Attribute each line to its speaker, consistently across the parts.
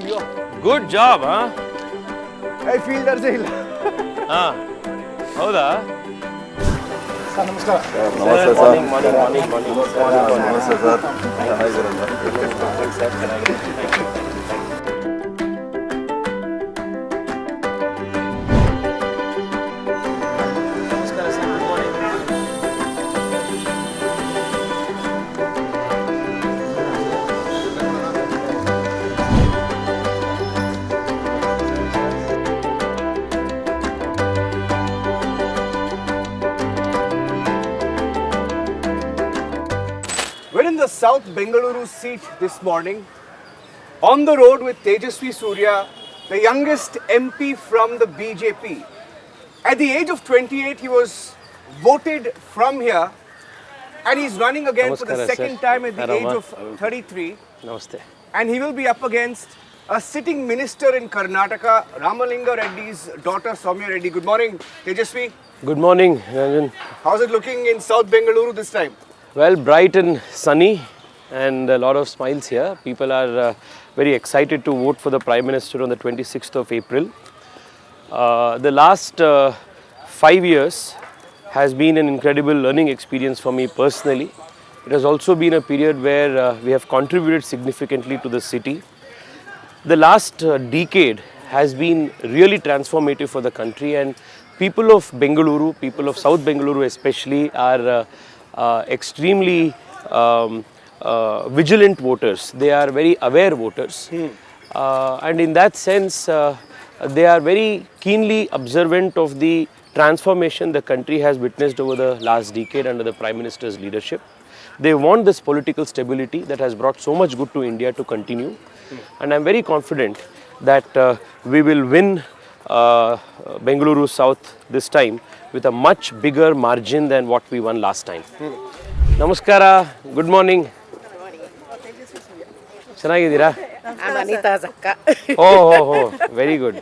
Speaker 1: you?
Speaker 2: Good job, huh?
Speaker 1: I feel that's it.
Speaker 2: ಹೌದಾ?
Speaker 1: Sir, namaskar.
Speaker 2: Namaste, morning.
Speaker 1: Namaste, sir. We're in the South Bengaluru seat this morning, on the road with Tejasvi Surya, the youngest MP from the BJP. At the age of 28, he was voted from here, and he's running again for the
Speaker 2: Namaskara,
Speaker 1: second
Speaker 2: sir.
Speaker 1: time at the
Speaker 2: Arama.
Speaker 1: age of 33.
Speaker 2: Namaste.
Speaker 1: And he will be up against a sitting minister in Karnataka, Ramalinga Reddy's daughter, Soumya Reddy. Good morning, Tejasvi.
Speaker 2: Good morning, Ranjan.
Speaker 1: How's it looking in South Bengaluru this time?
Speaker 2: Well, bright and sunny and a lot of smiles here. People are very excited to vote for the Prime Minister on the 26th of April. The last 5 years has been an incredible learning experience for me personally. It has also been a period where we have contributed significantly to the city. The last decade has been really transformative for the country, and people of Bengaluru, people of South Bengaluru especially, are extremely vigilant voters. They are very aware voters. And in that sense, they are very keenly observant of the transformation the country has witnessed over the last decade under the Prime Minister's leadership. They want this political stability that has brought so much good to India to continue. And I'm very confident that we will win Bengaluru South this time with a much bigger margin than what we won last time. Namaskara, good morning. ಚೆನ್ನಾಗಿದ್ದೀರಾ?
Speaker 3: ಅನಿತಾ's ಅಕ್ಕ.
Speaker 2: ಓಹೋ very good.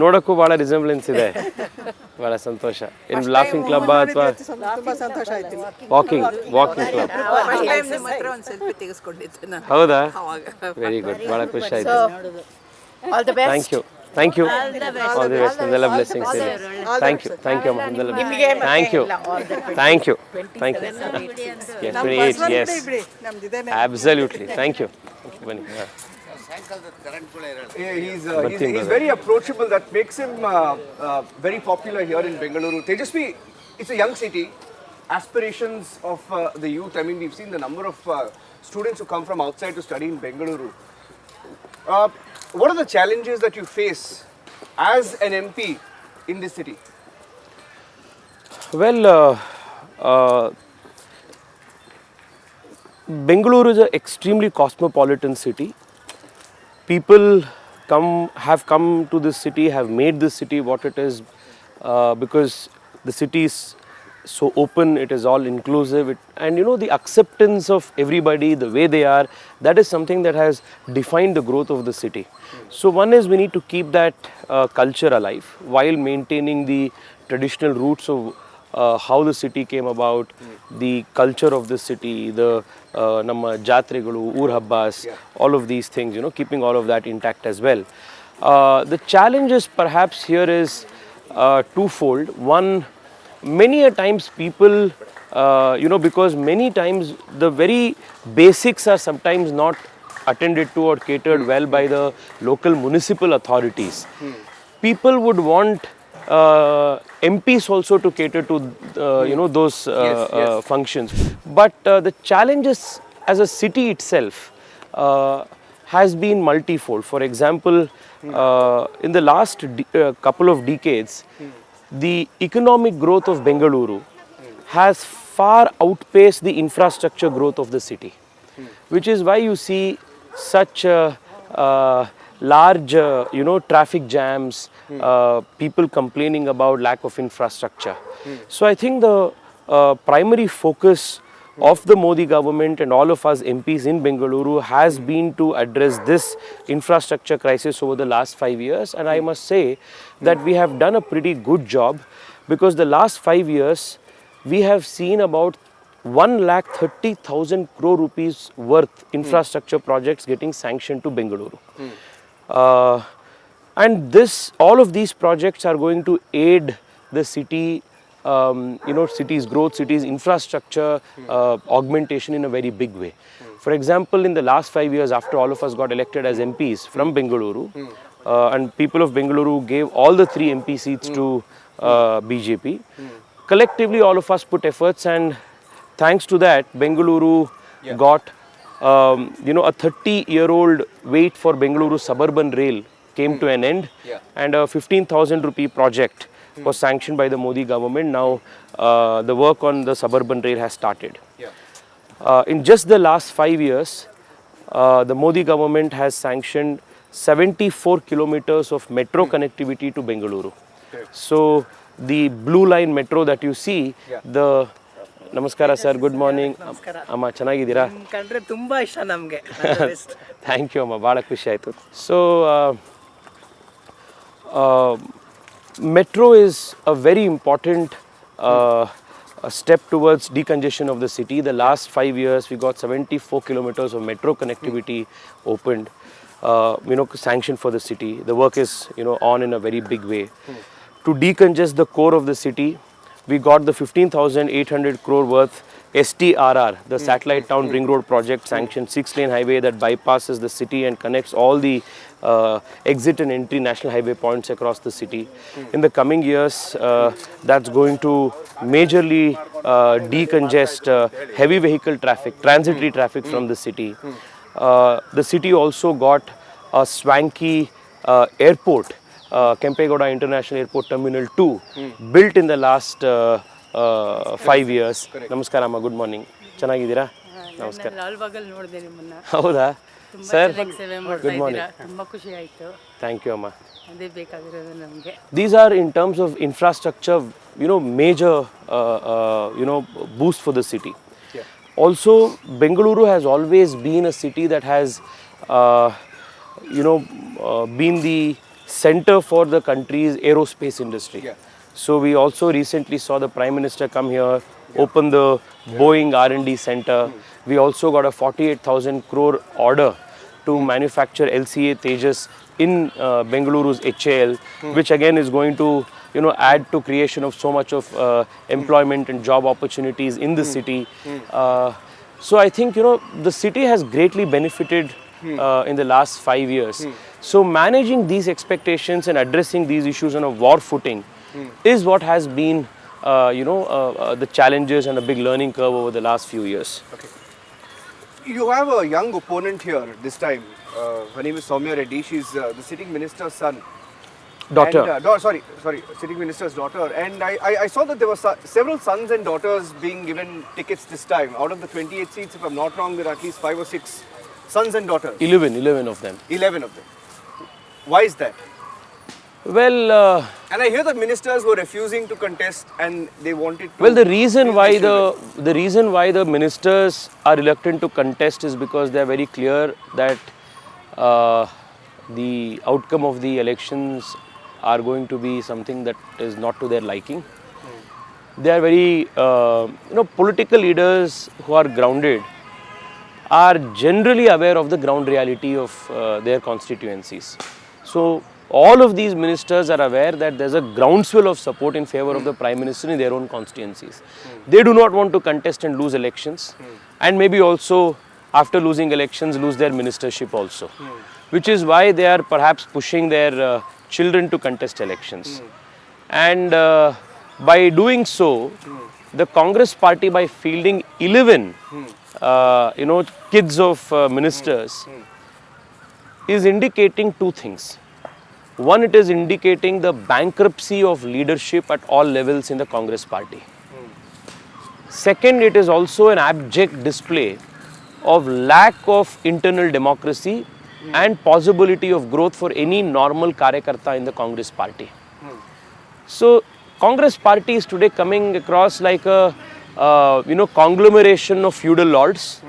Speaker 2: ನೋಡೋಕ್ಕೂ ಭಾಳ resemblance ಇದೆ. ಭಾಳ ಸಂತೋಷ. ಏನು laughing club ಅಥವಾ
Speaker 3: ತುಂಬಾ ಸಂತೋಷ ಆಯ್ತು.
Speaker 2: Walking club?
Speaker 3: ನಿಮ್ಮ ಹತ್ರ ಒಂದು ಸೆಲ್ಫಿ ತೆಗೆಸ್ಕೊಂಡಿದ್ದೆ ನಾನು.
Speaker 2: ಹೌದಾ? Very good. ಭಾಳ ಖುಷಿ ಆಯ್ತು.
Speaker 3: All the best.
Speaker 2: Thank you. All the best. ನಿಮ್ಮೆಲ್ಲ ಬ್ಲೆಸ್ಸಿಂಗ್ಸ್ ಇದೆ. ಥ್ಯಾಂಕ್ ಯು ಅಮ್ಮ. Thank you. Yes, 28, yes. Absolutely. Thank you. ಬನ್ನಿ.
Speaker 1: He's very approachable. That makes him very popular here in Bengaluru. Tejasvi, it's a young city. Aspirations of the youth. I mean, we've seen the number of students who come from outside to study in Bengaluru. What are the challenges that you face as an MP in this city?
Speaker 2: Well, Bengaluru is an extremely cosmopolitan city. People have come to this city, have made this city what it is, because the city is so open, it is all inclusive, and you know, the acceptance of everybody, the way they are, that is something that has defined the growth of the city. So one is, we need to keep that culture alive while maintaining the traditional roots of how the city came about, the culture of the city, the Namma Jatregalu, Ur Habbas, all of these things, you know, keeping all of that intact as well. The challenges perhaps here is twofold. One, many a times people, you know, because many times the very basics are sometimes not attended to or catered well by the local municipal authorities. People would want MPs also to cater to you know, those functions, but the challenges as a city itself has been multifold. For example, in the last couple of decades, the economic growth of Bengaluru has far outpaced the infrastructure growth of the city, which is why you see such large you know, traffic jams, people complaining about lack of infrastructure. So I think the primary focus of the Modi government and all of us MPs in Bengaluru has been to address this infrastructure crisis over the last 5 years, and I must say that we have done a pretty good job, because the last 5 years we have seen about 1,30,000 crore rupees worth infrastructure projects getting sanctioned to Bengaluru. And all of these projects are going to aid the city, city's growth, city's infrastructure augmentation in a very big way. For example, in the last 5 years, after all of us got elected as MPs from Bengaluru, and people of Bengaluru gave all the 3 MP seats to BJP, collectively all of us put efforts, and thanks to that, Bengaluru got, a 30-year-old wait for Bengaluru Suburban Rail came to an end, and a 15,000 rupee project was sanctioned by the Modi government. Now the work on the Suburban Rail has started. In just the last 5 years, the Modi government has sanctioned 74 kilometers of metro connectivity to Bengaluru. So the blue line metro that you see, the Namaskara sir, good morning. Amma ಚೆನ್ನಾಗಿದ್ದೀರಾ?
Speaker 3: ಕಂಡ್ರೆ ತುಂಬಾ ಇಷ್ಟ ನಮಗೆ.
Speaker 2: Thank you amma, ಬಹಳ ಖುಷಿ ಆಯ್ತು. So metro is a very important a step towards decongestion of the city. The last 5 years, we got 74 kilometers of metro connectivity opened, sanctioned for the city. The work is, on in a very big way. To decongest the core of the city, we got the 15,800 crore worth STRR, the Satellite Town Ring Road project, sanctioned 6-lane highway that bypasses the city and connects all the exit and entry national highway points across the city. In the coming years, that's going to majorly decongest heavy vehicle traffic, transitory traffic from the city. The city also got a swanky airport, Kempegowda International Airport Terminal 2, built in the last 5 years. Namaskara amma, good morning. ಚೆನ್ನಾಗಿದ್ದೀರಾ? ನಮಸ್ಕಾರ.
Speaker 3: ಲಾಲ್ಬಾಗಲ್ಲಿ ನೋಡಿದೆ ನಿಮ್ಮನ್ನ.
Speaker 2: ಹೌದಾ? Sir,
Speaker 3: ಸೇವೆ ಮಾಡ್ತಾ ಇದ್ದೀರಾ. ತುಂಬಾ ಖುಷಿ ಆಯ್ತು.
Speaker 2: Thank you amma.
Speaker 3: ಅದೇ ಬೇಕಾಗಿರೋದು ನಮಗೆ.
Speaker 2: These are in terms of infrastructure, major boost for the city. Also, Bengaluru has always been a city that has been the center for the country's aerospace industry. So we also recently saw the Prime Minister come here, open the Boeing R&D center. We also got a 48,000 crore order to manufacture LCA Tejas in Bengaluru's HAL, which again is going to add to creation of so much of employment and job opportunities in the city. So I think the city has greatly benefited in the last 5 years. So managing these expectations and addressing these issues on a war footing is what has been the challenges and a big learning curve over the last few years.
Speaker 1: Okay. You have a young opponent here this time. Her name is Soumya Reddy. She's the sitting minister's son.
Speaker 2: Daughter.
Speaker 1: And, sorry, sitting minister's daughter. And I saw that there were several sons and daughters being given tickets this time. Out of the 28 seats, if I'm not wrong, there are at least 5 or 6 sons and daughters.
Speaker 2: 11 of them.
Speaker 1: 11 of them. Why is that?
Speaker 2: Well,
Speaker 1: and I hear that ministers were refusing to contest and they wanted to.
Speaker 2: Well, the reason why the ministers are reluctant to contest is because they are very clear that the outcome of the elections are going to be something that is not to their liking. They are very, political leaders who are grounded are generally aware of the ground reality of their constituencies. So all of these ministers are aware that there's a groundswell of support in favor of the Prime Minister in their own constituencies. They do not want to contest and lose elections, and maybe also after losing elections lose their ministership also, which is why they are perhaps pushing their children to contest elections. And by doing so, the Congress party, by fielding 11 kids of ministers, is indicating two things. One, it is indicating the bankruptcy of leadership at all levels in the Congress party. Second, it is also an abject display of lack of internal democracy and possibility of growth for any normal karyakarta in the Congress party. So, Congress party is today coming across like a conglomeration of feudal lords.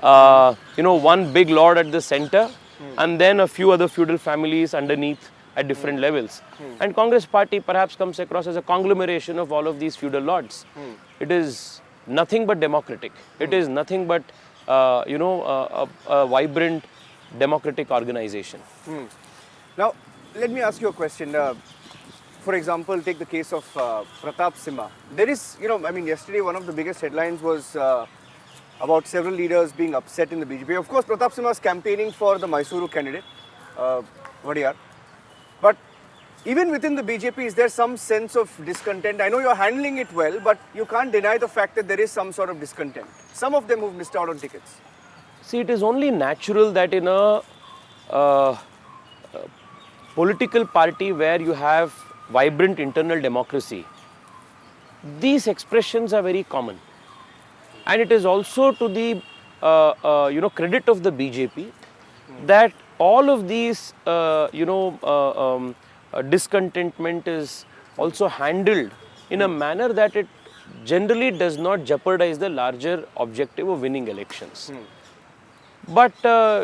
Speaker 2: One big lord at the center, and then a few other feudal families underneath at different levels. And Congress party perhaps comes across as a conglomeration of all of these feudal lords. It is nothing but democratic. It is nothing but a vibrant democratic organization.
Speaker 1: Now, let me ask you a question. For example, take the case of Pratap Simha. There is, yesterday one of the biggest headlines was about several leaders being upset in the BJP. Of course, Pratap Simha is campaigning for the Mysuru candidate, Vadiyar. But even within the BJP, is there some sense of discontent? I know you're handling it well, but you can't deny the fact that there is some sort of discontent. Some of them who've missed out on tickets.
Speaker 2: See, it is only natural that in a political party where you have vibrant internal democracy, these expressions are very common. And it is also to the credit of the BJP that all of these discontentment is also handled in a manner that it generally does not jeopardize the larger objective of winning elections. But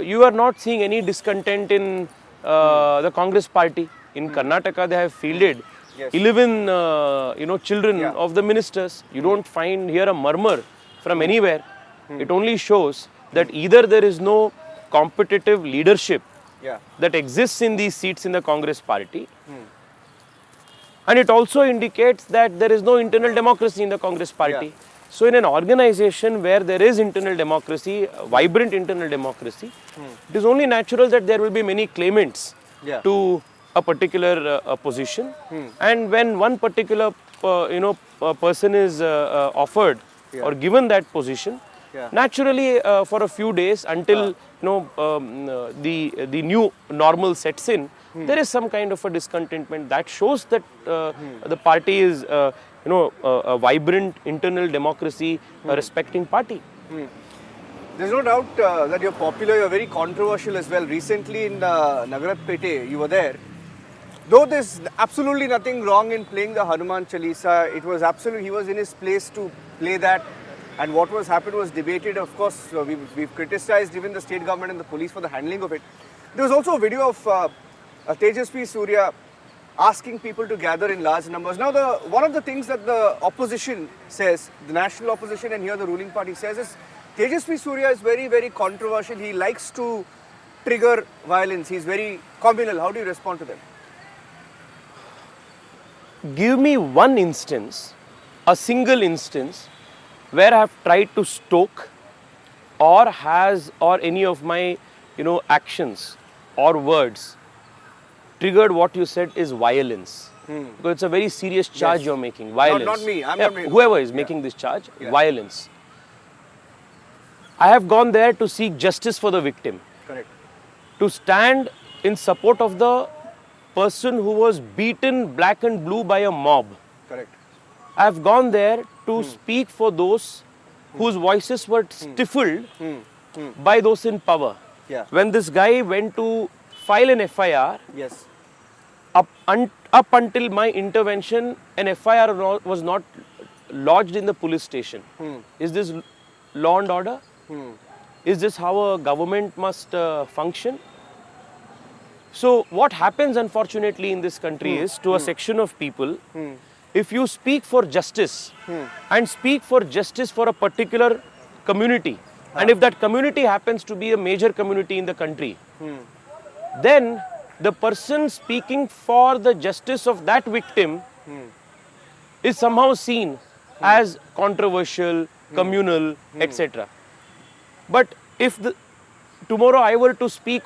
Speaker 2: you are not seeing any discontent in the Congress party. In Karnataka, they have fielded 11 children of the ministers. You don't hear a murmur from anywhere. It only shows that either there is no competitive leadership that exists in these seats in the Congress party, and it also indicates that there is no internal democracy in the Congress party. So in an organization where there is internal democracy, vibrant internal democracy, it is only natural that there will be many claimants to a particular position. And when one particular person is offered or given that position, naturally for a few days until the new normal sets in, there is some kind of a discontentment that shows that the party is a vibrant internal democracy respecting party.
Speaker 1: There's no doubt that you're popular, you're very controversial as well. Recently in Nagaratpete, you were there. Though there's absolutely nothing wrong in playing the Hanuman Chalisa, it was absolutely, he was in his place to play that. And what was happened was debated. Of course, we've criticized even the state government and the police for the handling of it. There was also a video of Tejasvi Surya asking people to gather in large numbers. Now, one of the things that the opposition says, the national opposition and here the ruling party says is, Tejasvi Surya is very, very controversial. He likes to trigger violence. He's very communal. How do you respond to them?
Speaker 2: Give me one instance, a single instance, where I have tried to stoke or any of my actions or words triggered what you said is violence. Because it's a very serious charge you're making, violence.
Speaker 1: Not me, I'm not making.
Speaker 2: Whoever is making this charge, violence. I have gone there to seek justice for the victim.
Speaker 1: Correct.
Speaker 2: To stand in support of the person who was beaten black and blue by a mob.
Speaker 1: Correct.
Speaker 2: I have gone there to speak for those whose voices were stifled by those in power. When this guy went to file an FIR, up until my intervention, an FIR was not lodged in the police station. Is this law and order? Is this how a government must function? So what happens unfortunately in this country is, to a section of people, if you speak for justice and speak for justice for a particular community, and if that community happens to be a major community in the country, then the person speaking for the justice of that victim is somehow seen as controversial, communal, etc. But if tomorrow I were to speak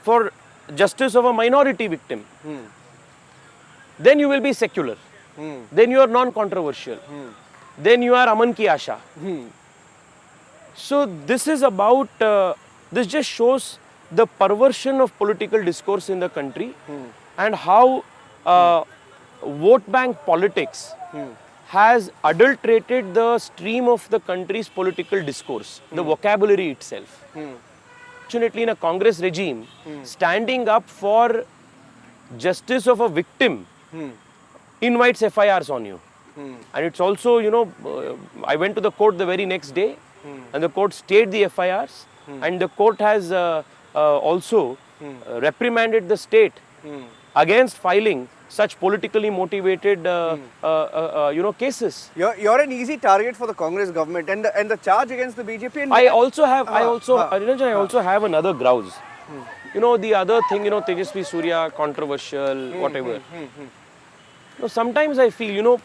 Speaker 2: for justice of a minority victim, then you will be secular. Then you are non-controversial. Then you are Aman ki Asha. So this is about, this just shows the perversion of political discourse in the country and how vote bank politics has adulterated the stream of the country's political discourse, the vocabulary itself. Fortunately, in a Congress regime, standing up for justice of a victim invites FIRs on you. And it's also, I went to the court the very next day and the court stayed the FIRs and the court has also reprimanded the state against filing such politically motivated cases.
Speaker 1: You're an easy target for the Congress government and the charge against the BJP. And
Speaker 2: I also have another grouse. The other thing, Tejasvi Surya, controversial, whatever. Sometimes I feel,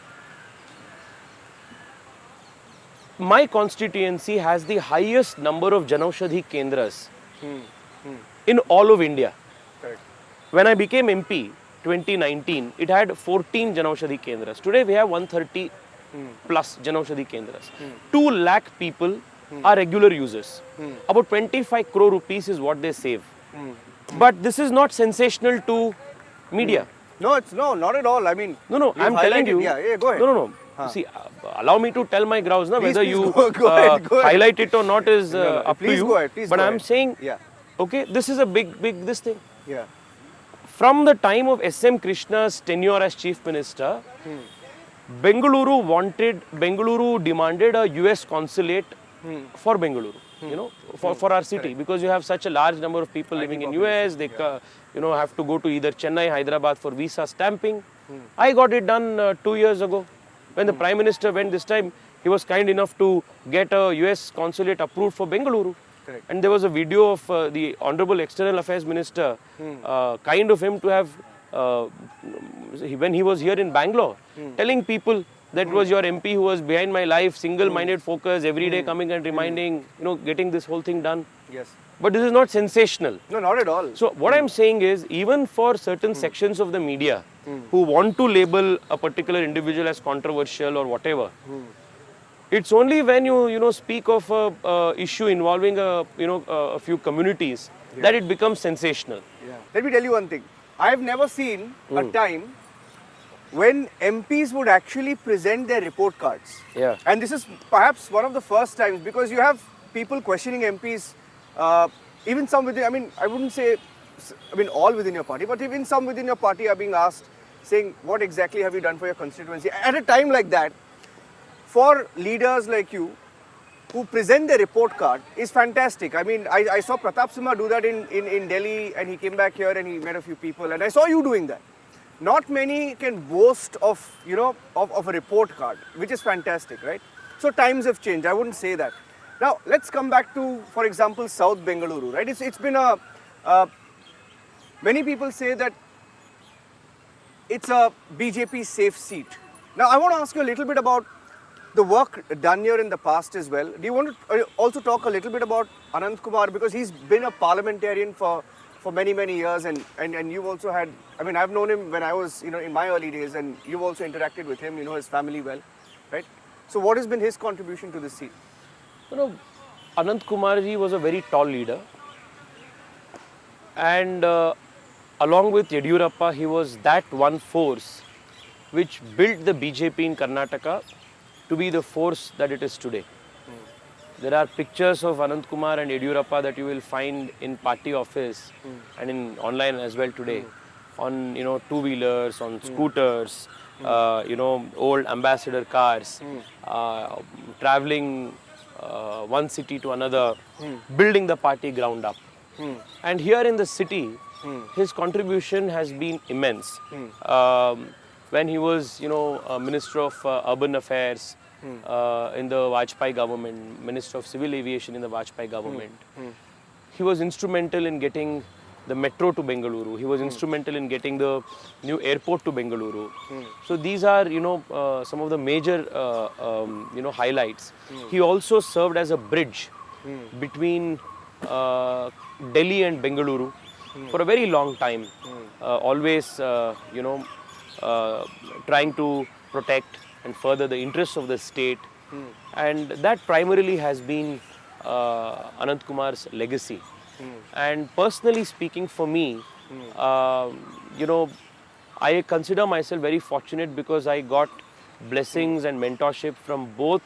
Speaker 2: my constituency has the highest number of Janaushadhi Kendras in all of India.
Speaker 1: Correct.
Speaker 2: When I became MP, 2019, it had 14 Janaushadhi Kendras. Today we have 130 plus Janaushadhi Kendras. 2 lakh people are regular users. About 25 crore rupees is what they save. But this is not sensational to media.
Speaker 1: No, not at all. I mean,
Speaker 2: No, I'm telling you.
Speaker 1: Yeah, go ahead.
Speaker 2: No. See, allow me to tell my grouse, whether
Speaker 1: please
Speaker 2: you
Speaker 1: go ahead.
Speaker 2: highlight it or not is up to
Speaker 1: Please
Speaker 2: you.
Speaker 1: go ahead, please
Speaker 2: but
Speaker 1: go
Speaker 2: I'm
Speaker 1: ahead.
Speaker 2: saying,
Speaker 1: Yeah.
Speaker 2: okay, this is a big this thing.
Speaker 1: Yeah.
Speaker 2: From the time of SM Krishna's tenure as Chief Minister, Bengaluru demanded a US Consulate for Bengaluru, for our city, because you have such a large number of people living in US, they have to go to either Chennai, Hyderabad for visa stamping. I got it done 2 years ago. When the Prime Minister went this time, he was kind enough to get a US Consulate approved for Bengaluru.
Speaker 1: Correct.
Speaker 2: And there was a video of the Honorable External Affairs Minister, kind of him to have, when he was here in Bangalore, telling people that was your MP who was behind my life, single-minded focus, every day coming and reminding, getting this whole thing done.
Speaker 1: Yes.
Speaker 2: But this is not sensational.
Speaker 1: No, not at all.
Speaker 2: So what I'm saying is, even for certain sections of the media who want to label a particular individual as controversial or whatever, it's only when you speak of a issue involving a few communities that it becomes sensational.
Speaker 1: Yeah. Let me tell you one thing. I've never seen a time when MPs would actually present their report cards.
Speaker 2: Yeah.
Speaker 1: And this is perhaps one of the first times, because you have people questioning MPs, even some within, I wouldn't say, all within your party, but even some within your party are being asked, saying, what exactly have you done for your constituency? At a time like that, for leaders like you, who present their report card, is fantastic. I saw Pratap Simha do that in Delhi, and he came back here and he met a few people, and I saw you doing that. Not many can boast of a report card, which is fantastic, right? So times have changed. I wouldn't say that. Now let's come back to, for example, South Bengaluru, right? It's been many people say that it's a BJP safe seat. Now I want to ask you a little bit about the work done here in the past as well. Do you want to also talk a little bit about Ananth Kumar, because he's been a parliamentarian for many, many years, and you've also had, I've known him when I was, in my early days, and you've also interacted with him, his family well, right? So what has been his contribution to this seat?
Speaker 2: Ananth Kumar ji was a very tall leader, and along with Yediyurappa, he was that one force which built the BJP in Karnataka to be the force that it is today. There are pictures of Ananth Kumar and Yediyurappa that you will find in party office and in online as well today, on two-wheelers, on scooters, old ambassador cars, traveling one city to another, building the party ground up. And here in the city, his contribution has been immense. When he was, Minister of Urban Affairs in the Vajpayee government, Minister of Civil Aviation in the Vajpayee government, he was instrumental in getting the metro to Bengaluru. He was instrumental in getting the new airport to Bengaluru. So these are, some of the major, highlights. He also served as a bridge between Delhi and Bengaluru for a very long time. Always, trying to protect and further the interests of the state. And that primarily has been Ananth Kumar's legacy. And personally speaking, for me, I consider myself very fortunate because I got blessings and mentorship from both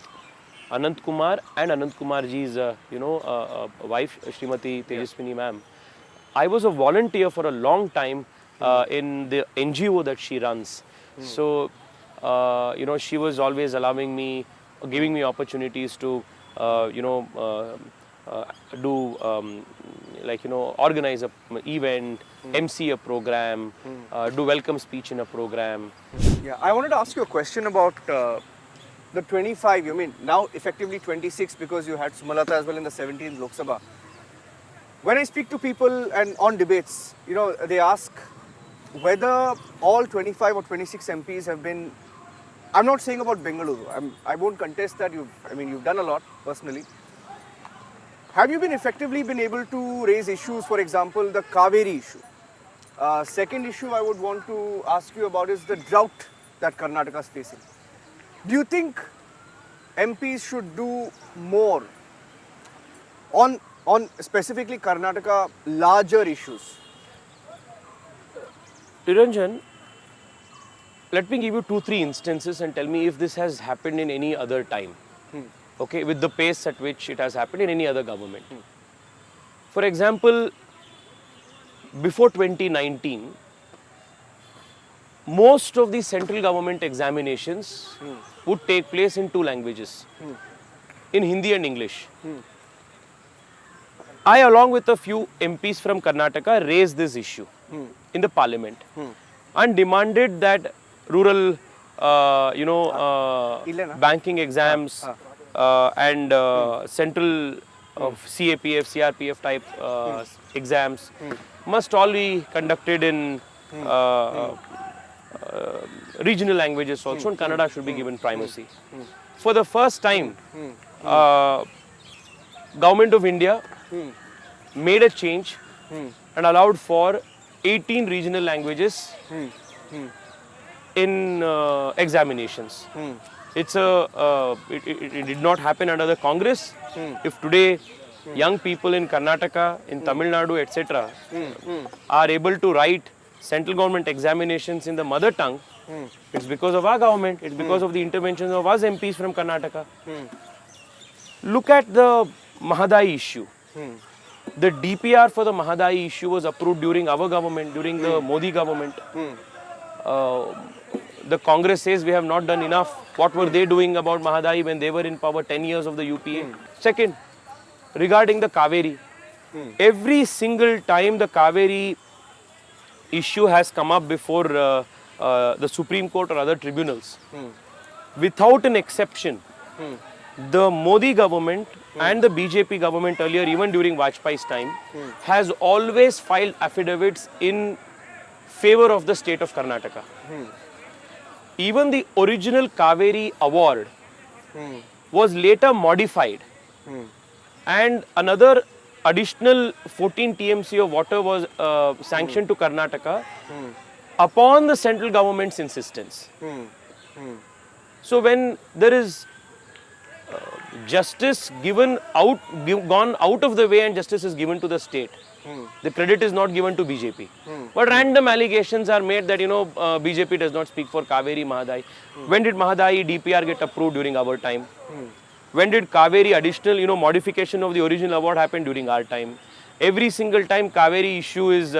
Speaker 2: Ananth Kumar and Ananth Kumar ji's, wife, Srimati Tejaswini ma'am. I was a volunteer for a long time in the NGO that she runs. So, she was always allowing me, giving me opportunities to, do like, organize a event, MC a program, do welcome speech in a program.
Speaker 1: Yeah, I wanted to ask you a question about the 25, now effectively 26 because you had Sumalata as well in the 17th Lok Sabha. When I speak to people and on debates, they ask whether all 25 or 26 MPs have been, I'm not saying about Bengaluru, I won't contest that, you've done a lot personally. Have you effectively been able to raise issues, for example, the Cauvery issue? Second issue I would want to ask you about is the drought that Karnataka is facing. Do you think MPs should do more on specifically Karnataka larger issues?
Speaker 2: Niranjan, let me give you 2-3 instances and tell me if this has happened in any other time. Okay, with the pace at which it has happened in any other government. For example, before 2019, most of the central government examinations would take place in 2 languages, in Hindi and English. I, along with a few MPs from Karnataka, raised this issue in the parliament and demanded that rural, banking exams and central CAPF, CRPF type exams must all be conducted in regional languages also, and Kannada should be given primacy. For the first time, Government of India made a change and allowed for 18 regional languages in examinations. It did not happen under the Congress. If today young people in Karnataka, in Tamil Nadu, etc. are able to write central government examinations in the mother tongue, it's because of our government, it's because of the interventions of us MPs from Karnataka. Look at the Mahadai issue. The DPR for the Mahadai issue was approved during our government, during the Modi government. The Congress says we have not done enough. What were they doing about Mahadai when they were in power 10 years of the UPA? Second, regarding the Cauvery, every single time the Cauvery issue has come up before the Supreme Court or other tribunals, without an exception, the Modi government and the BJP government earlier, even during Vajpayee's time, has always filed affidavits in favor of the state of Karnataka. Even the original Cauvery award was later modified and another additional 14 TMC of water was sanctioned to Karnataka upon the central government's insistence. So when there is justice gone out of the way and justice is given to the state, the credit is not given to BJP. But random allegations are made that, BJP does not speak for Cauvery, Mahadai. When did Mahadai DPR get approved during our time? When did Cauvery additional, modification of the original award happen during our time? Every single time Cauvery issue is,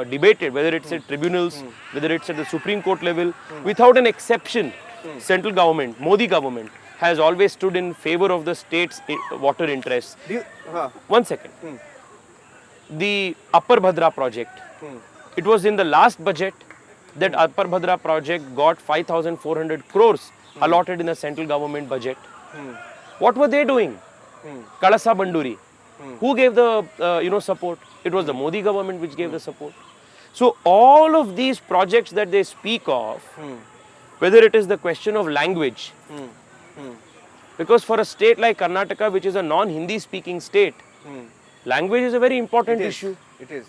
Speaker 2: debated, whether it's at tribunals, whether it's at the Supreme Court level, without an exception, central government, Modi government, has always stood in favor of the state's water interests. One second. The Upper Bhadra project, it was in the last budget that Upper Bhadra project got 5,400 crores allotted in the central government budget. What were they doing? Kalasa Banduri. Who gave the support? It was the Modi government which gave the support. So all of these projects that they speak of, whether it is the question of language, because for a state like Karnataka, which is a non-Hindi speaking state, language is a very important issue.
Speaker 1: It is.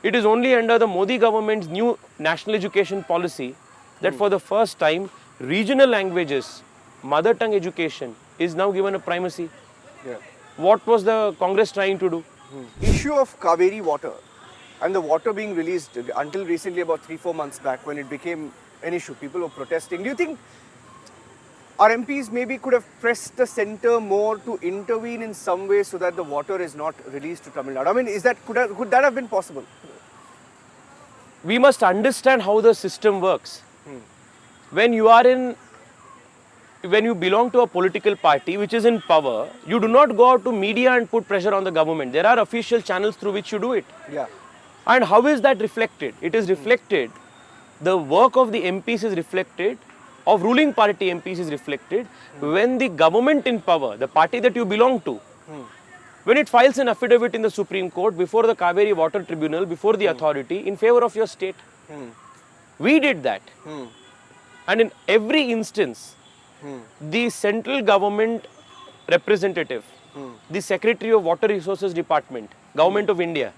Speaker 2: It is only under the Modi government's new national education policy that for the first time, regional languages, mother tongue education is now given a primacy. What was the Congress trying to do?
Speaker 1: Issue of Cauvery water and the water being released until recently, about 3-4 months back, when it became an issue, people were protesting. Do you think our MPs maybe could have pressed the centre more to intervene in some way so that the water is not released to Tamil Nadu? I mean, could that have been possible?
Speaker 2: We must understand how the system works. When you are when you belong to a political party which is in power, you do not go out to media and put pressure on the government. There are official channels through which you do it.
Speaker 1: Yeah.
Speaker 2: And how is that reflected? It is reflected, the work of the MPs is reflected, of ruling party MPs is reflected when the government in power, the party that you belong to, when it files an affidavit in the Supreme Court before the Cauvery Water Tribunal, before the authority in favor of your state. We did that. And in every instance, the central government representative, the Secretary of Water Resources Department, Government of India,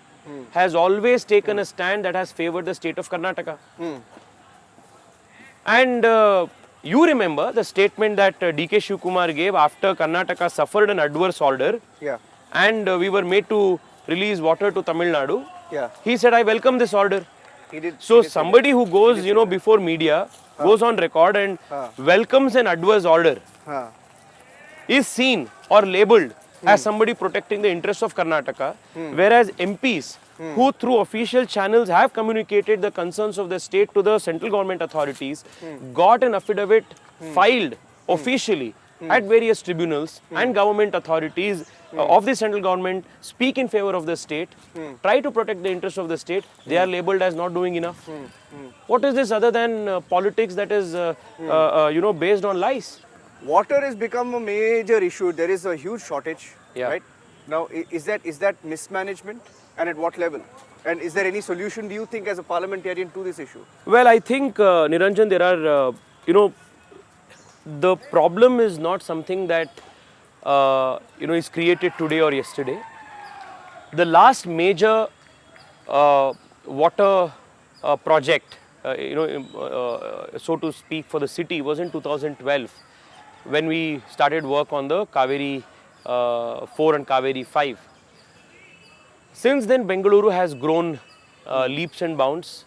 Speaker 2: has always taken a stand that has favored the state of Karnataka. And you remember the statement that D.K. Shivkumar gave after Karnataka suffered an adverse order, and we were made to release water to Tamil Nadu. He said, I welcome this order. So somebody who goes, before media, goes on record and welcomes an adverse order is seen or labelled as somebody protecting the interests of Karnataka, whereas MPs who through official channels have communicated the concerns of the state to the central government authorities, got an affidavit filed officially at various tribunals and government authorities of the central government speak in favor of the state, try to protect the interests of the state, they are labelled as not doing enough. What is this other than politics that is, based on lies?
Speaker 1: Water has become a major issue. There is a huge shortage, right? Now, is that mismanagement, and at what level? And is there any solution, do you think, as a parliamentarian to this issue?
Speaker 2: Well, I think, Niranjan, there are, the problem is not something that, is created today or yesterday. The last major water project, so to speak, for the city was in 2012 when we started work on the Cauvery 4 and Cauvery 5. Since then, Bengaluru has grown leaps and bounds.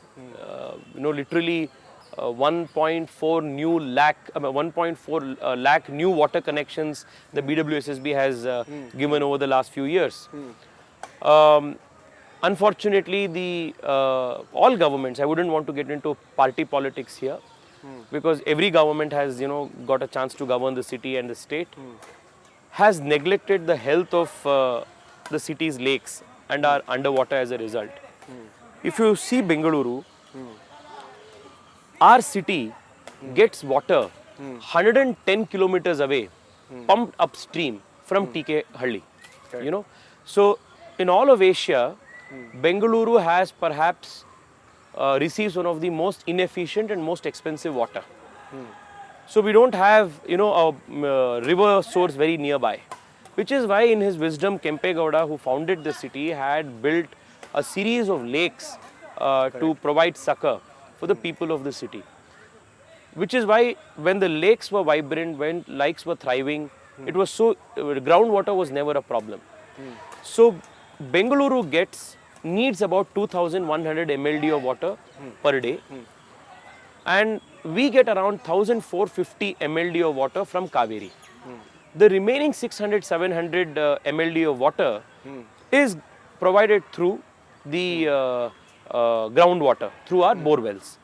Speaker 2: Literally 1.4 lakh new water connections the BWSSB has given over the last few years. Unfortunately, all governments, I wouldn't want to get into party politics here, because every government has got a chance to govern the city and the state, has neglected the health of the city's lakes and are underwater as a result. If you see Bengaluru, our city gets water 110 kilometers away, pumped upstream from TK Halli. So in all of Asia, Bengaluru has perhaps receives one of the most inefficient and most expensive water. So we don't have a river source very nearby, which is why in his wisdom Kempe Gowda, who founded the city, had built a series of lakes to provide succor for the people of the city. Which is why when the lakes were vibrant, when lakes were thriving, it was so, groundwater was never a problem. So Bengaluru needs about 2,100 MLD of water per day, and we get around 1,450 MLD of water from Cauvery. The remaining 600-700 MLD of water is provided through the groundwater, through our bore wells.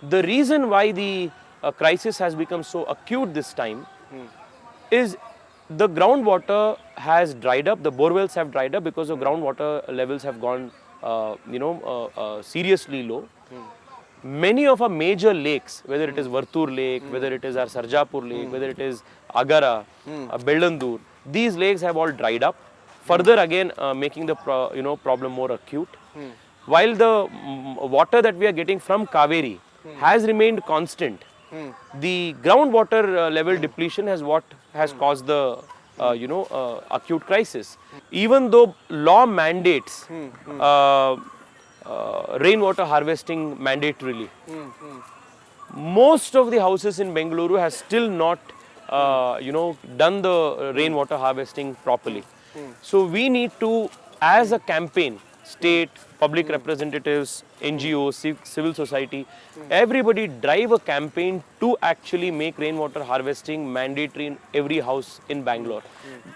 Speaker 2: The reason why the crisis has become so acute this time is the groundwater has dried up, the bore wells have dried up because the groundwater levels have gone seriously low. Many of our major lakes, whether it is Vartur Lake, whether it is our Sarjapur Lake, whether it is Agara, Bellandur, these lakes have all dried up, further again making the problem more acute. While the water that we are getting from Cauvery has remained constant, the groundwater level depletion has caused the acute crisis. Even though law mandates rainwater harvesting mandatorily, most of the houses in Bengaluru has still not done the rainwater harvesting properly. So we need to, as a campaign, state, public representatives, NGOs, civil society, everybody drive a campaign to actually make rainwater harvesting mandatory in every house in Bangalore.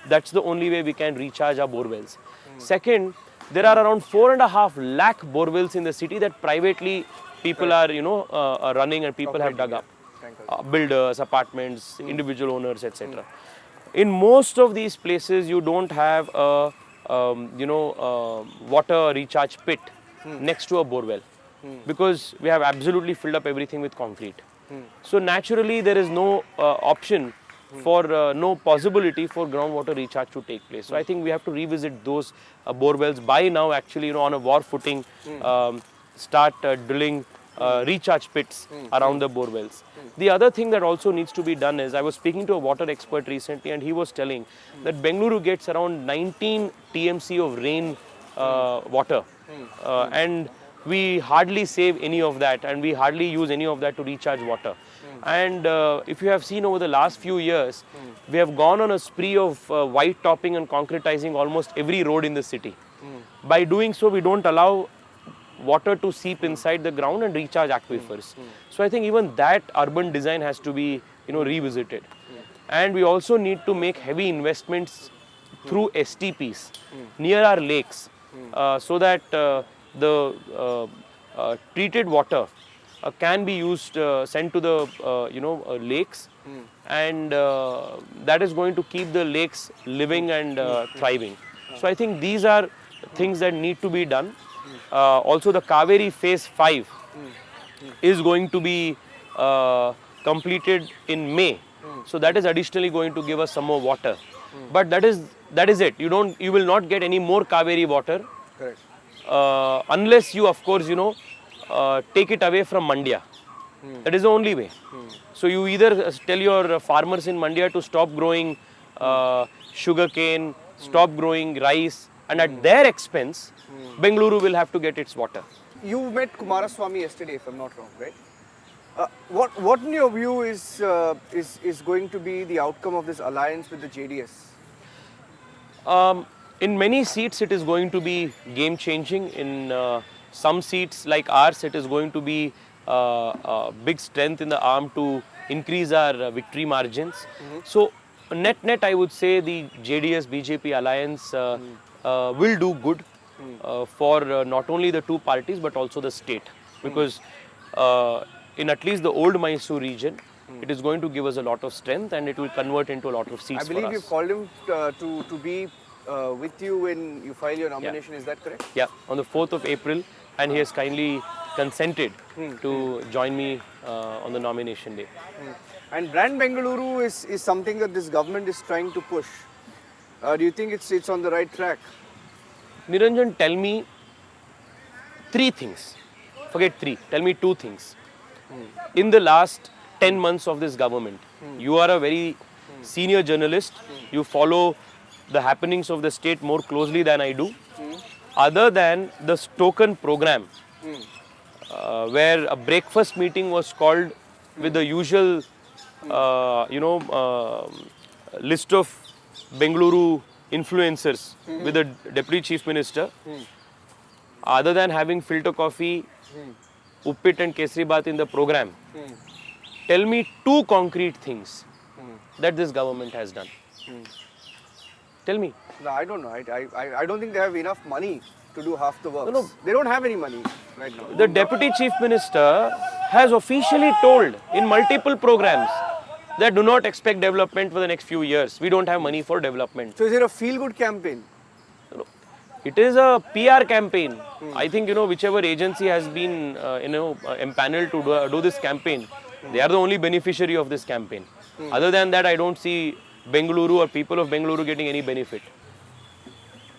Speaker 2: That's the only way we can recharge our bore wells. Second, there are around 4.5 lakh bore wells in the city that privately people are running and people have dug up. builders, apartments, individual owners, etc. In most of these places, you don't have a water recharge pit next to a borewell because we have absolutely filled up everything with concrete. So naturally, there is no option for no possibility for groundwater recharge to take place. So I think we have to revisit those borewells by now. Actually, on a war footing, start drilling recharge pits around the borewells. The other thing that also needs to be done is, I was speaking to a water expert recently, and he was telling that Bengaluru gets around 19 TMC of rain water, and we hardly save any of that, and we hardly use any of that to recharge water. And if you have seen over the last few years, we have gone on a spree of white topping and concretizing almost every road in the city. By doing so, we don't allow water to seep inside the ground and recharge aquifers. So I think even that urban design has to be revisited. And we also need to make heavy investments through STPs near our lakes, so that the treated water can be used, sent to the lakes, and that is going to keep the lakes living and thriving. So I think these are things that need to be done. Also, the Cauvery phase 5 is going to be completed in May. So that is additionally going to give us some more water. But that is it. You will not get any more Cauvery water.
Speaker 1: Correct.
Speaker 2: Unless you, of course, take it away from Mandya. That is the only way. So you either tell your farmers in Mandya to stop growing sugarcane, stop growing rice, and at their expense, Bengaluru will have to get its water.
Speaker 1: You met Kumaraswamy yesterday, if I'm not wrong, right? What in your view is going to be the outcome of this alliance with the JDS?
Speaker 2: In many seats, it is going to be game changing. In some seats like ours, it is going to be a big strength in the arm to increase our victory margins. So net, I would say the JDS BJP alliance will do good for not only the two parties but also the state, because in at least the old Mysore region, it is going to give us a lot of strength, and it will convert into a lot of seats.
Speaker 1: I believe
Speaker 2: for us.
Speaker 1: you've called him to be with you when you file your nomination. Is that correct?
Speaker 2: Yeah, on the 4th of April, and he has kindly consented to join me on the nomination day.
Speaker 1: And brand Bengaluru is something that this government is trying to push. Do you think it's on the right track?
Speaker 2: Niranjan, tell me 3 things. Forget 3. Tell me 2 things. In the last 10 months of this government, you are a very senior journalist. You follow the happenings of the state more closely than I do. Other than the token program, where a breakfast meeting was called with the usual, list of Bengaluru influencers with the Deputy Chief Minister, other than having filter coffee, Uppit and Kesri Baat in the program, tell me 2 concrete things that this government has done. Tell me.
Speaker 1: No, I don't know. I don't think they have enough money to do half the work.
Speaker 2: No.
Speaker 1: They don't have any money right now.
Speaker 2: The Deputy Chief Minister has officially told in multiple programs that do not expect development for the next few years. We don't have money for development.
Speaker 1: So is it a feel-good campaign?
Speaker 2: It is a PR campaign. I think, whichever agency has been, empaneled to do this campaign, they are the only beneficiary of this campaign. Other than that, I don't see Bengaluru or people of Bengaluru getting any benefit.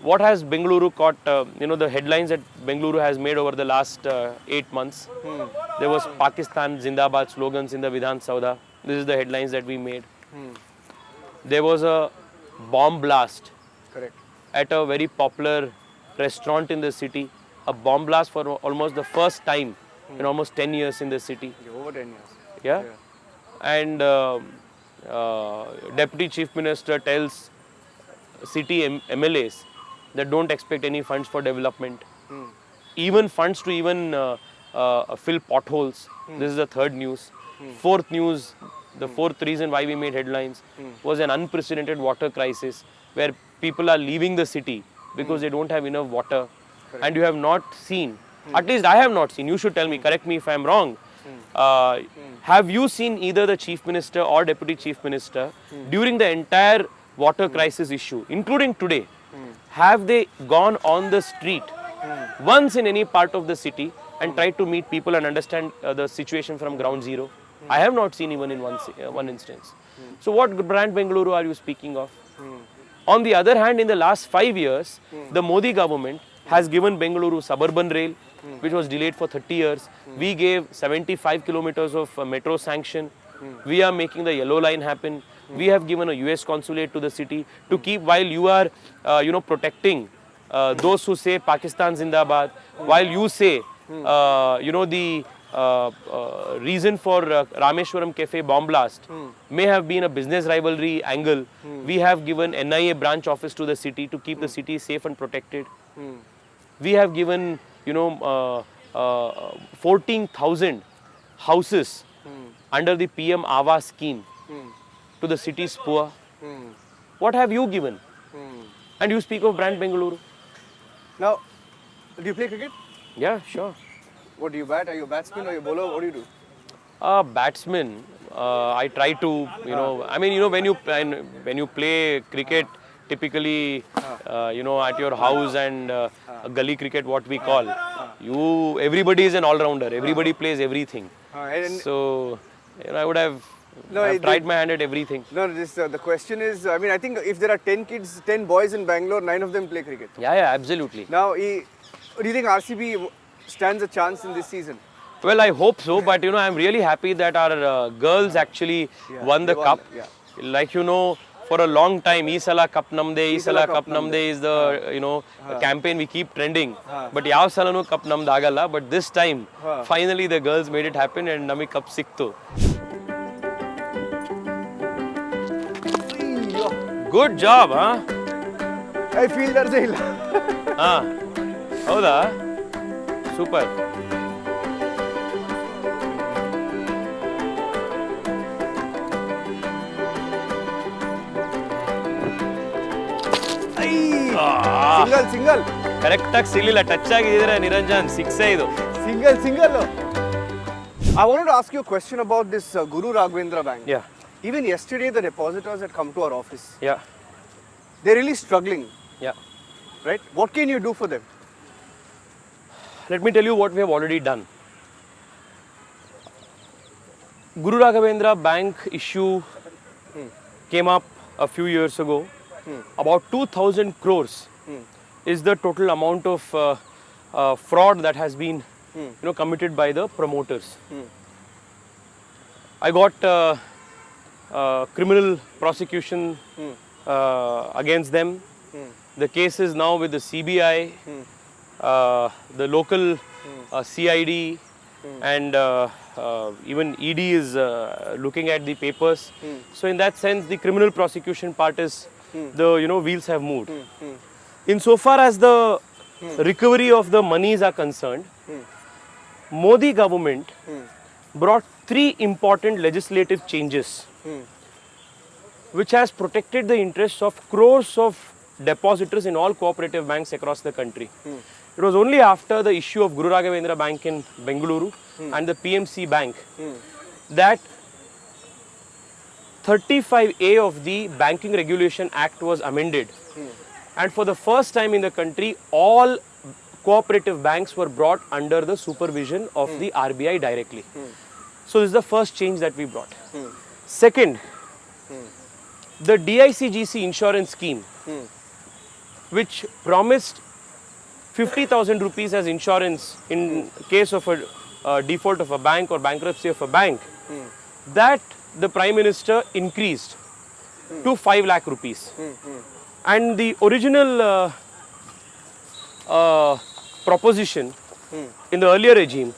Speaker 2: What has Bengaluru caught, the headlines that Bengaluru has made over the last 8 months? There was Pakistan Zindabad slogans in the Vidhan Sauda. This is the headlines that we made. There was a bomb blast.
Speaker 1: Correct.
Speaker 2: At a very popular restaurant in the city. A bomb blast for almost the first time in almost 10 years in the city.
Speaker 1: Over 10 years.
Speaker 2: Yeah. And Deputy Chief Minister tells city MLAs that don't expect any funds for development. Even funds to even fill potholes. This is the 3rd news. 4th news, the 4th reason why we made headlines was an unprecedented water crisis where people are leaving the city because they don't have enough water. And you have not seen, at least I have not seen, you should tell me, correct me if I am wrong, Have you seen either the Chief Minister or Deputy Chief Minister during the entire water crisis issue, including today? Have they gone on the street once in any part of the city and tried to meet people and understand the situation from ground zero? I have not seen even in one instance. So what brand Bengaluru are you speaking of? On the other hand, in the last 5 years, the Modi government has given Bengaluru Suburban Rail, which was delayed for 30 years. We gave 75 kilometers of metro sanction. We are making the yellow line happen. We have given a US Consulate to the city to keep, while you are, protecting those who say Pakistan Zindabad, while you say, the reason for Rameshwaram Cafe bomb blast may have been a business rivalry angle. We have given NIA branch office to the city to keep the city safe and protected. We have given, 14,000 houses under the PM Awas scheme to the city's poor. What have you given? And you speak of brand Bengaluru.
Speaker 1: Now, do you play cricket?
Speaker 2: Yeah, sure.
Speaker 1: What do you bat? Are you a batsman or you a bowler? What do you do?
Speaker 2: Batsman. I try to, when you play cricket, typically, at your house and gully cricket, what we call, everybody is an all-rounder. Everybody plays everything. So, I would have tried my hand at everything.
Speaker 1: No, the question is, I think if there are 10 kids, 10 boys in Bangalore, 9 of them play cricket.
Speaker 2: Yeah, absolutely.
Speaker 1: Now, do you think RCB stands a chance in this season?
Speaker 2: Well, I hope so, but I'm really happy that our girls actually won the cup.
Speaker 1: Yeah.
Speaker 2: Like for a long time, Isala Cup Namde is the campaign we keep trending. But yav salanu cup namd agalla. But this time, finally the girls made it happen and nami cup siktu. Good job, huh?
Speaker 1: I feel that's a
Speaker 2: Howda? Super.
Speaker 1: Single.
Speaker 2: Correct ಸಿಗ್ಲಿಲ್ಲ touch ಆಗಿದ್ರೆ ನಿರಂಜನ್ 6 ಇದು.
Speaker 1: Single. I wanted to ask you a question about this Guru Raghavendra Bank.
Speaker 2: Yeah.
Speaker 1: Even yesterday, the depositors had come to our office.
Speaker 2: Yeah.
Speaker 1: They're really struggling.
Speaker 2: Yeah.
Speaker 1: Right? What can you do for them?
Speaker 2: Let me tell you what we have already done. Guru Raghavendra Bank issue came up a few years ago. About 2,000 crores is the total amount of fraud that has been committed by the promoters. I got criminal prosecution against them. The case is now with the CBI, the local CID, and even ED is looking at the papers. So in that sense, the criminal prosecution part is the wheels have moved. Insofar as the recovery of the monies are concerned, Modi government brought 3 important legislative changes which has protected the interests of crores of depositors in all cooperative banks across the country. It was only after the issue of Guru Raghavendra Bank in Bengaluru and the PMC Bank that 35A of the Banking Regulation Act was amended. And for the first time in the country, all cooperative banks were brought under the supervision of the RBI directly. So this is the first change that we brought. Second, the DICGC insurance scheme, which promised 50,000 rupees as insurance in case of a default of a bank or bankruptcy of a bank, that the Prime Minister increased to 5 lakh rupees. And the original proposition in the earlier regime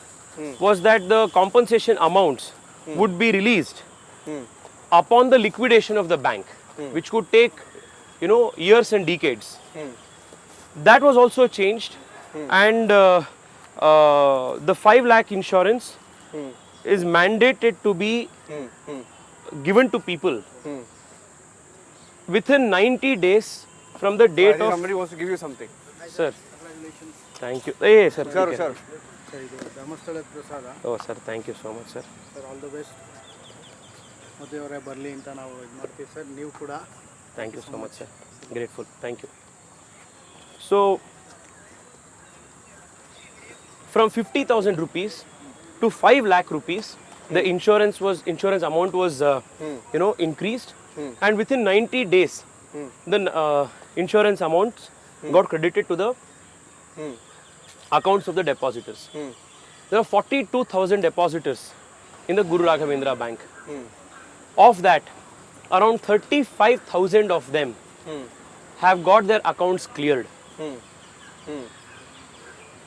Speaker 2: was that the compensation amounts would be released upon the liquidation of the bank, which could take years and decades. That was also changed, and the 5 lakh insurance is mandated to be given to people within 90 days from the date of...
Speaker 1: Somebody wants to give you something.
Speaker 2: Sir, thank you. Hey, sir.
Speaker 1: Sir.
Speaker 4: Sir ಇದು ಧರ್ಮಸ್ಥಳದ ಪ್ರಸಾದ
Speaker 2: ಓ sir thank you so much sir.
Speaker 4: Sir all the best. ಮೋದಿಯವರೇ ಬರಲಿ ಅಂತ ನಾವು ಇದು ಮಾಡ್ತೀವಿ ಸರ್. ನೀವು ಕೂಡ
Speaker 2: thank you so much sir. Grateful. Thank you. So from 50,000 rupees to 5 lakh rupees, the insurance amount was increased, and within 90 days the insurance amounts got credited to the accounts of the depositors. There are 42,000 depositors in the Guru Raghavendra Bank. Of that, around 35,000 of them have got their accounts cleared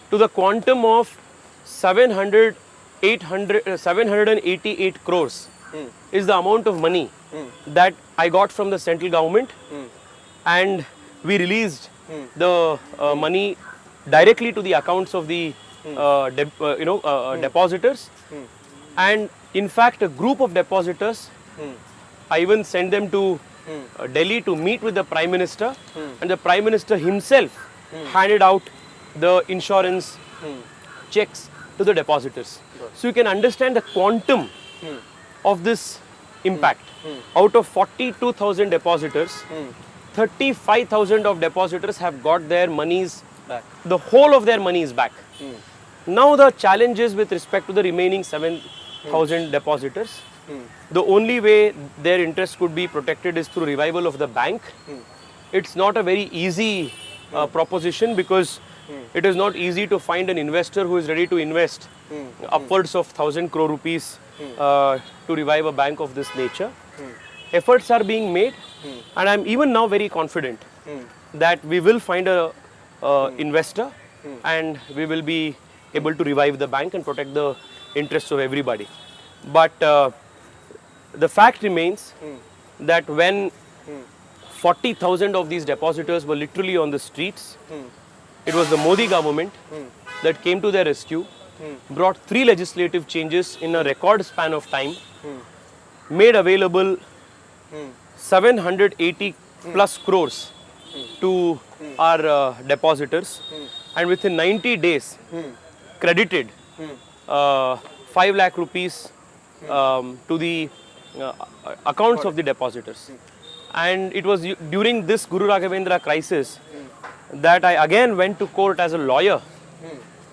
Speaker 2: to the quantum of 788 crores is the amount of money that I got from the central government, and we released the money directly to the accounts of the depositors. And in fact, a group of depositors, I even sent them to Delhi to meet with the Prime Minister, and the Prime Minister himself handed out the insurance checks to the depositors. So you can understand the quantum of this impact. Out of 42,000 depositors, 35,000 of depositors have got their monies back. The whole of their money is back. Now the challenge is with respect to the remaining 7,000 depositors. The only way their interest could be protected is through revival of the bank. It's not a very easy proposition, because it is not easy to find an investor who is ready to invest upwards of 1,000 crore rupees to revive a bank of this nature. Efforts are being made, and I'm even now very confident that we will find a investor, and we will be able to revive the bank and protect the interests of everybody. But the fact remains that when 40,000 of these depositors were literally on the streets, it was the Modi government that came to their rescue, brought 3 legislative changes in a record span of time, made available 780 plus crores to our depositors, and within 90 days credited 5 lakh rupees to the accounts of the depositors. And it was during this Guru Raghavendra crisis that I again went to court as a lawyer,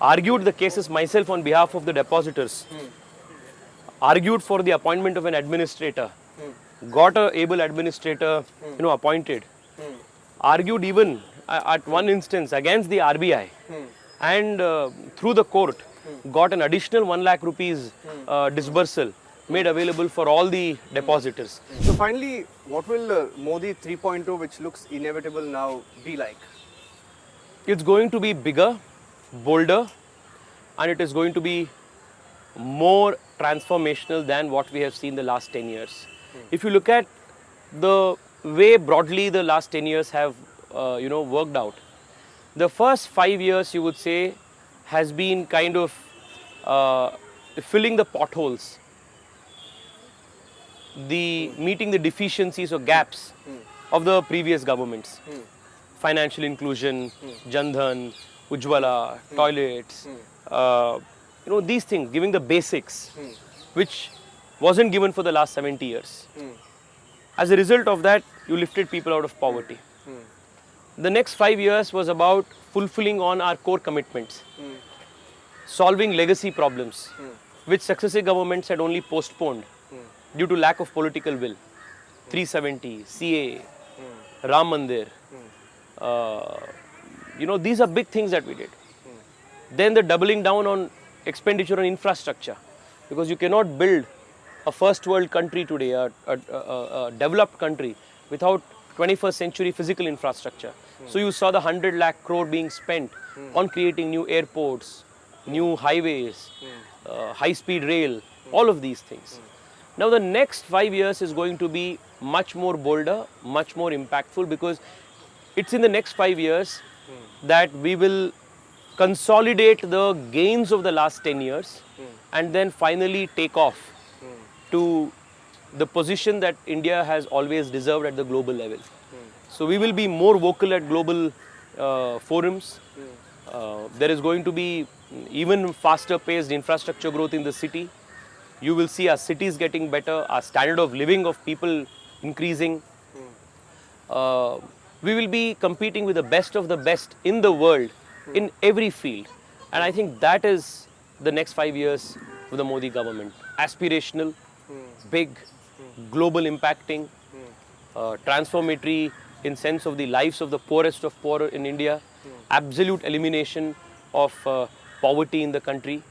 Speaker 2: argued the cases myself on behalf of the depositors, argued for the appointment of an administrator, got a able administrator appointed, argued even at one instance against the RBI, and through the court got an additional 1 lakh rupees disbursal made available for all the depositors.
Speaker 1: So finally, what will Modi 3.0, which looks inevitable now, be like?
Speaker 2: It's going to be bigger, bolder, and it is going to be more transformational than what we have seen the last 10 years. If you look at the way broadly the last 10 years have worked out, the first 5 years, you would say, has been kind of filling the potholes, meeting the deficiencies or gaps of the previous governments. Financial inclusion, Jandhan, Ujjwala, toilets, these things, giving the basics, which wasn't given for the last 70 years. As a result of that, you lifted people out of poverty. The next 5 years was about fulfilling on our core commitments, solving legacy problems, which successive governments had only postponed due to lack of political will. 370, CA, Ram Mandir, these are big things that we did. Then the doubling down on expenditure on infrastructure, because you cannot build a first world country today, a developed country, without 21st century physical infrastructure. So you saw the 100 lakh crore being spent on creating new airports, new highways, high speed rail, all of these things. Now the next 5 years is going to be much more bolder, much more impactful, because it's in the next 5 years that we will consolidate the gains of the last 10 years and then finally take off to the position that India has always deserved at the global level. So we will be more vocal at global forums, There is going to be even faster paced infrastructure growth in the city. You will see our cities getting better, our standard of living of people increasing. We will be competing with the best of the best in the world in every field. And I think that is the next 5 years for the Modi government. Aspirational, big, global impacting, transformatory in sense of the lives of the poorest of poor in India, absolute elimination of poverty in the country,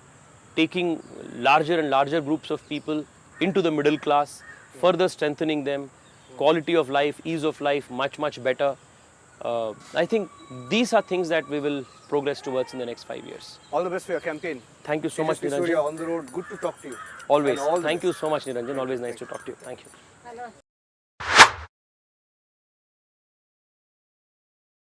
Speaker 2: taking larger and larger groups of people into the middle class, further strengthening them, quality of life, ease of life, much, much better. I think these are things that we will progress towards in the next 5 years.
Speaker 1: All the best for your campaign.
Speaker 2: Thank you so much,
Speaker 1: Tejasvi Surya
Speaker 2: Niranjan.
Speaker 1: on the road. Good to talk to you.
Speaker 2: Always.
Speaker 1: And all the
Speaker 2: Thank
Speaker 1: best.
Speaker 2: you so much, Niranjan. Always nice to talk to you. Thank you.